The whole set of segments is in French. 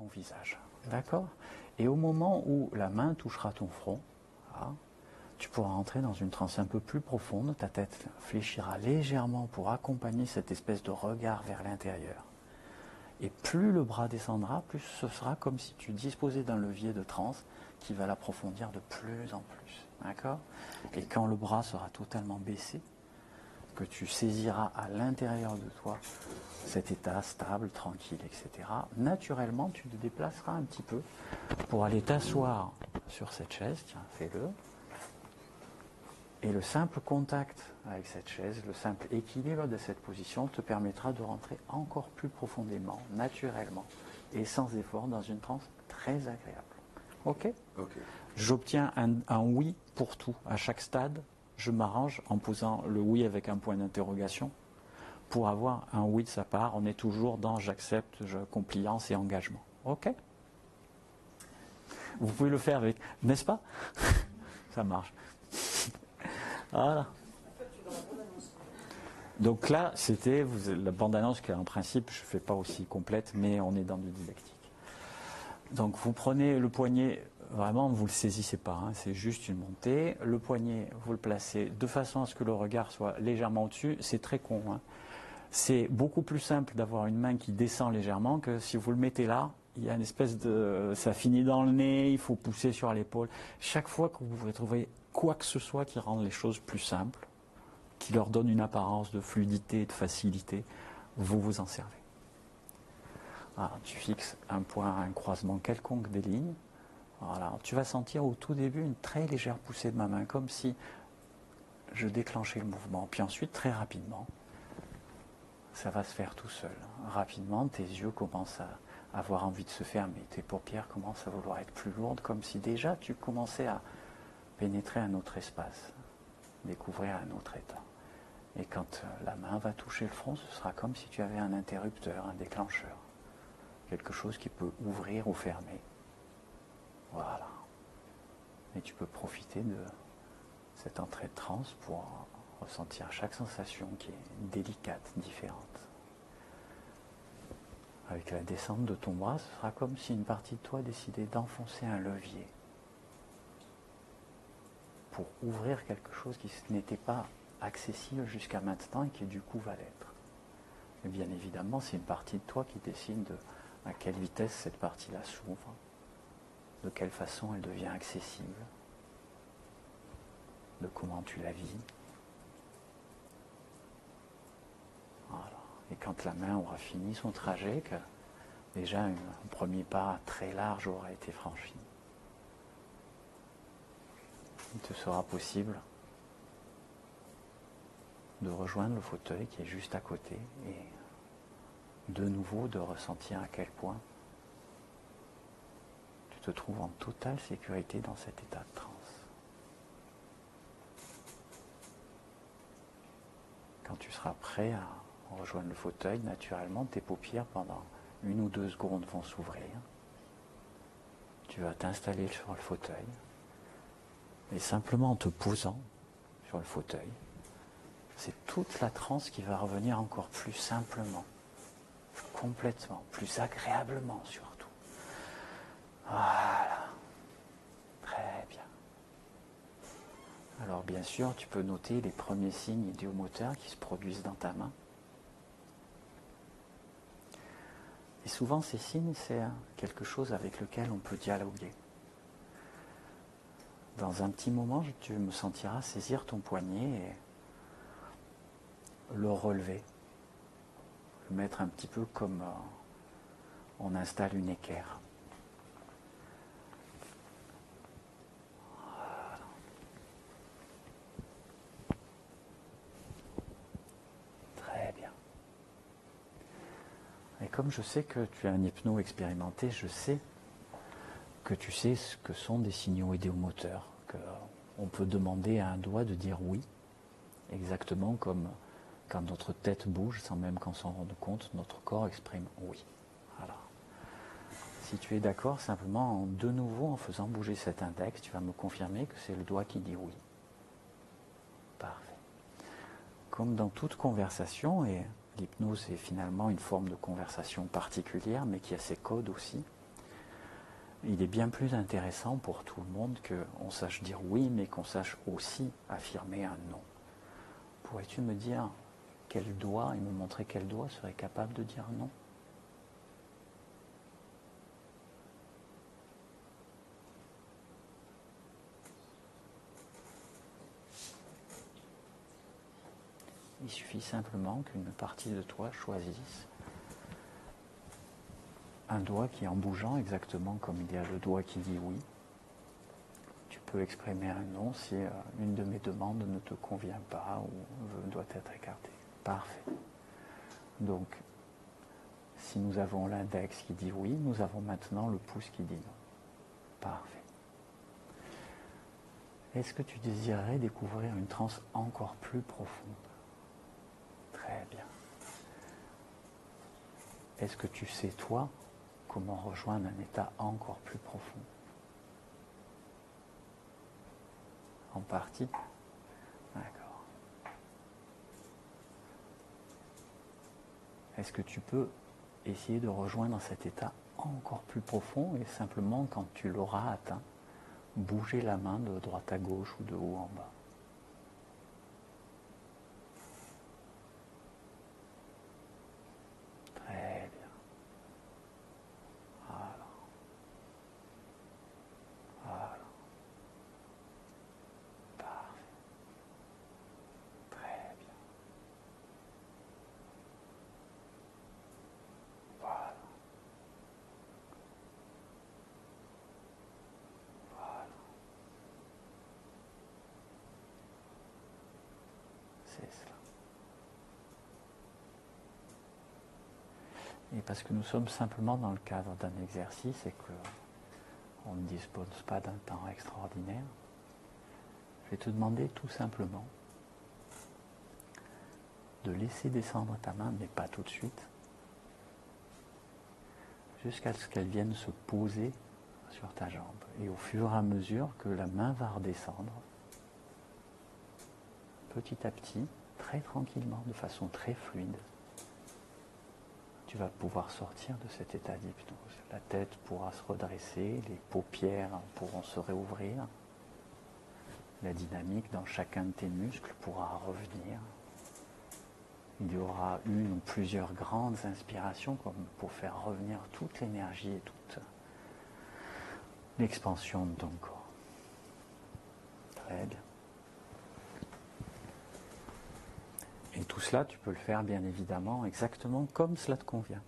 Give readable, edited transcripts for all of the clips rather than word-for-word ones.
ton visage. D'accord? Et au moment où la main touchera ton front, voilà, tu pourras entrer dans une transe un peu plus profonde, ta tête fléchira légèrement pour accompagner cette espèce de regard vers l'intérieur. Et plus le bras descendra, plus ce sera comme si tu disposais d'un levier de transe qui va l'approfondir de plus en plus. D'accord? Et quand le bras sera totalement baissé, que tu saisiras à l'intérieur de toi cet état stable, tranquille, etc., naturellement, tu te déplaceras un petit peu pour aller t'asseoir sur cette chaise. Tiens, fais-le. Et le simple contact avec cette chaise, le simple équilibre de cette position te permettra de rentrer encore plus profondément, naturellement et sans effort dans une transe très agréable. Ok? J'obtiens un oui pour tout. À chaque stade, je m'arrange en posant le oui avec un point d'interrogation pour avoir un oui de sa part. On est toujours dans j'accepte, compliance et engagement. Ok? Vous pouvez le faire avec, n'est-ce pas? Ça marche. Voilà. Donc là, c'était la bande-annonce qui, en principe, je ne fais pas aussi complète, mais on est dans du didactique. Donc vous prenez le poignet, vraiment, vous ne le saisissez pas, hein, c'est juste une montée. Le poignet, vous le placez de façon à ce que le regard soit légèrement au-dessus. C'est très con. Hein. C'est beaucoup plus simple d'avoir une main qui descend légèrement que si vous le mettez là, il y a une espèce de... ça finit dans le nez, il faut pousser sur l'épaule. Chaque fois que vous trouvez quoi que ce soit qui rende les choses plus simples, qui leur donne une apparence de fluidité et de facilité, vous vous en servez. Alors, tu fixes un point, un croisement quelconque des lignes. Voilà. Tu vas sentir au tout début une très légère poussée de ma main, comme si je déclenchais le mouvement. Puis ensuite, très rapidement, ça va se faire tout seul. Rapidement, tes yeux commencent à avoir envie de se fermer. Tes paupières commencent à vouloir être plus lourdes, comme si déjà tu commençais à pénétrer un autre espace, découvrir un autre état. Et quand la main va toucher le front, ce sera comme si tu avais un interrupteur, un déclencheur. Quelque chose qui peut ouvrir ou fermer. Voilà. Et tu peux profiter de cette entrée de transe pour ressentir chaque sensation qui est délicate, différente. Avec la descente de ton bras, ce sera comme si une partie de toi décidait d'enfoncer un levier pour ouvrir quelque chose qui n'était pas accessible jusqu'à maintenant et qui du coup va l'être. Et bien évidemment, c'est une partie de toi qui décide à quelle vitesse cette partie-là s'ouvre, de quelle façon elle devient accessible, de comment tu la vis. Voilà. Et quand la main aura fini son trajet, que déjà un premier pas très large aura été franchi, il te sera possible de rejoindre le fauteuil qui est juste à côté et de nouveau de ressentir à quel point tu te trouves en totale sécurité dans cet état de transe. Quand tu seras prêt à rejoindre le fauteuil, naturellement, tes paupières pendant 1 ou 2 secondes vont s'ouvrir. Tu vas t'installer sur le fauteuil et simplement en te posant sur le fauteuil, c'est toute la transe qui va revenir encore plus simplement, complètement, plus agréablement surtout. Voilà. Très bien. Alors bien sûr, tu peux noter les premiers signes idéomoteurs qui se produisent dans ta main. Et souvent, ces signes, c'est quelque chose avec lequel on peut dialoguer. Dans un petit moment, tu me sentiras saisir ton poignet et le relever. Le mettre un petit peu comme on installe une équerre. Voilà. Très bien. Et comme je sais que tu es un hypno expérimenté, je sais que tu sais ce que sont des signaux idéomoteurs, qu'on peut demander à un doigt de dire oui, exactement comme quand notre tête bouge, sans même qu'on s'en rende compte, notre corps exprime oui. Voilà. Si tu es d'accord, simplement, de nouveau, en faisant bouger cet index, tu vas me confirmer que c'est le doigt qui dit oui. Parfait. Comme dans toute conversation, et l'hypnose est finalement une forme de conversation particulière, mais qui a ses codes aussi, il est bien plus intéressant pour tout le monde qu'on sache dire oui, mais qu'on sache aussi affirmer un non. Pourrais-tu me dire quel doigt, et me montrer quel doigt serait capable de dire non? Il suffit simplement qu'une partie de toi choisisse un doigt qui, en bougeant exactement comme il y a le doigt qui dit oui, tu peux exprimer un non si une de mes demandes ne te convient pas ou doit être écartée. Parfait. Donc, si nous avons l'index qui dit oui, nous avons maintenant le pouce qui dit non. Parfait. Est-ce que tu désirerais découvrir une transe encore plus profonde? Très bien. Est-ce que tu sais, toi, comment rejoindre un état encore plus profond? En partie? D'accord. Est-ce que tu peux essayer de rejoindre cet état encore plus profond et simplement, quand tu l'auras atteint, bouger la main de droite à gauche ou de haut en bas? Très bien. Voilà. Voilà. Parfait. Très bien. Voilà. Voilà. C'est cela. Et parce que nous sommes simplement dans le cadre d'un exercice et qu'on ne dispose pas d'un temps extraordinaire, je vais te demander tout simplement de laisser descendre ta main, mais pas tout de suite, jusqu'à ce qu'elle vienne se poser sur ta jambe. Et au fur et à mesure que la main va redescendre, petit à petit, très tranquillement, de façon très fluide, tu vas pouvoir sortir de cet état d'hypnose. La tête pourra se redresser, les paupières pourront se réouvrir, la dynamique dans chacun de tes muscles pourra revenir. Il y aura une ou plusieurs grandes inspirations comme pour faire revenir toute l'énergie et toute l'expansion de ton corps. Très bien. Et tout cela, tu peux le faire bien évidemment exactement comme cela te convient.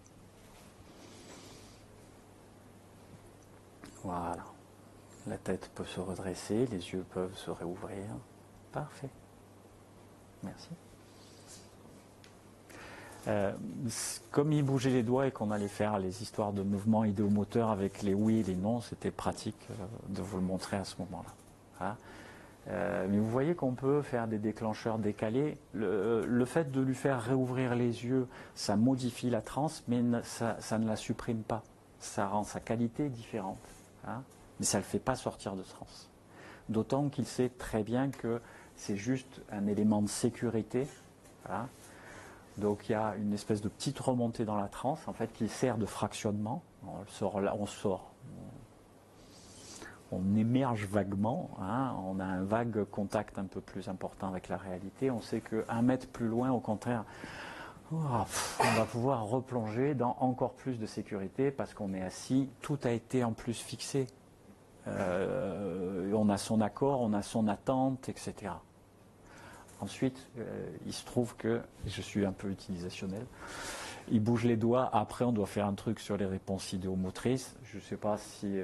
Voilà. La tête peut se redresser, les yeux peuvent se réouvrir. Parfait. Merci. Comme il bougeait les doigts et qu'on allait faire les histoires de mouvements idéomoteurs avec les oui et les non, c'était pratique de vous le montrer à ce moment-là. Hein. Mais vous voyez qu'on peut faire des déclencheurs décalés. Le fait de lui faire réouvrir les yeux, ça modifie la transe, mais ça ne la supprime pas. Ça rend sa qualité différente. Hein, mais ça ne le fait pas sortir de transe. D'autant qu'il sait très bien que c'est juste un élément de sécurité. Hein. Donc il y a une espèce de petite remontée dans la transe, en fait, qui sert de fractionnement. On émerge vaguement, hein, on a un vague contact un peu plus important avec la réalité. On sait qu'un mètre plus loin, au contraire, on va pouvoir replonger dans encore plus de sécurité parce qu'on est assis, tout a été en plus fixé. On a son accord, on a son attente, etc. Ensuite, il se trouve que, je suis un peu utilisationnel, il bouge les doigts, après on doit faire un truc sur les réponses idéomotrices. Je ne sais pas si...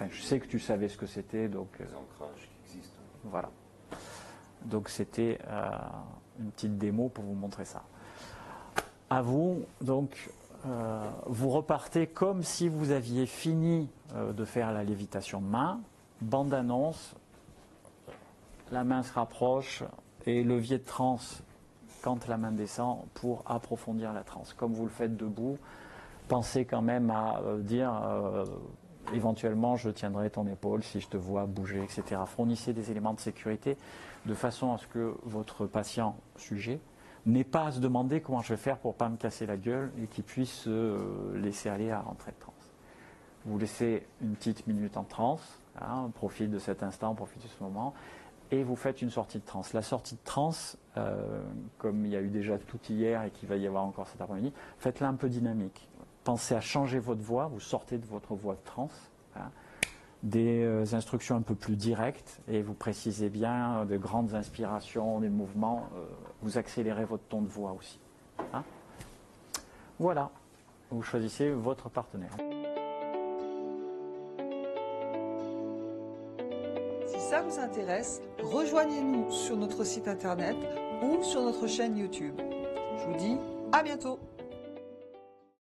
je sais que tu savais ce que c'était, donc... Les ancrages qui existent. Voilà. Donc c'était une petite démo pour vous montrer ça. À vous, donc, vous repartez comme si vous aviez fini de faire la lévitation de main. Bande annonce, la main se rapproche et levier de transe quand la main descend pour approfondir la transe. Comme vous le faites debout, pensez quand même à dire éventuellement je tiendrai ton épaule si je te vois bouger, etc. Fournissez des éléments de sécurité de façon à ce que votre patient sujet n'ait pas à se demander comment je vais faire pour ne pas me casser la gueule et qu'il puisse se laisser aller à rentrer de transe. vous laissez une petite minute en transe, hein, profite de cet instant, profite de ce moment, et vous faites une sortie de transe. La sortie de transe, comme il y a eu déjà tout hier et qu'il va y avoir encore cet après-midi, faites-la un peu dynamique. Pensez à changer votre voix, vous sortez de votre voix de transe, hein, des instructions un peu plus directes, et vous précisez bien de grandes inspirations, des mouvements, vous accélérez votre ton de voix aussi. Hein. Voilà, vous choisissez votre partenaire. Si ça vous intéresse, rejoignez-nous sur notre site internet ou sur notre chaîne YouTube. Je vous dis à bientôt!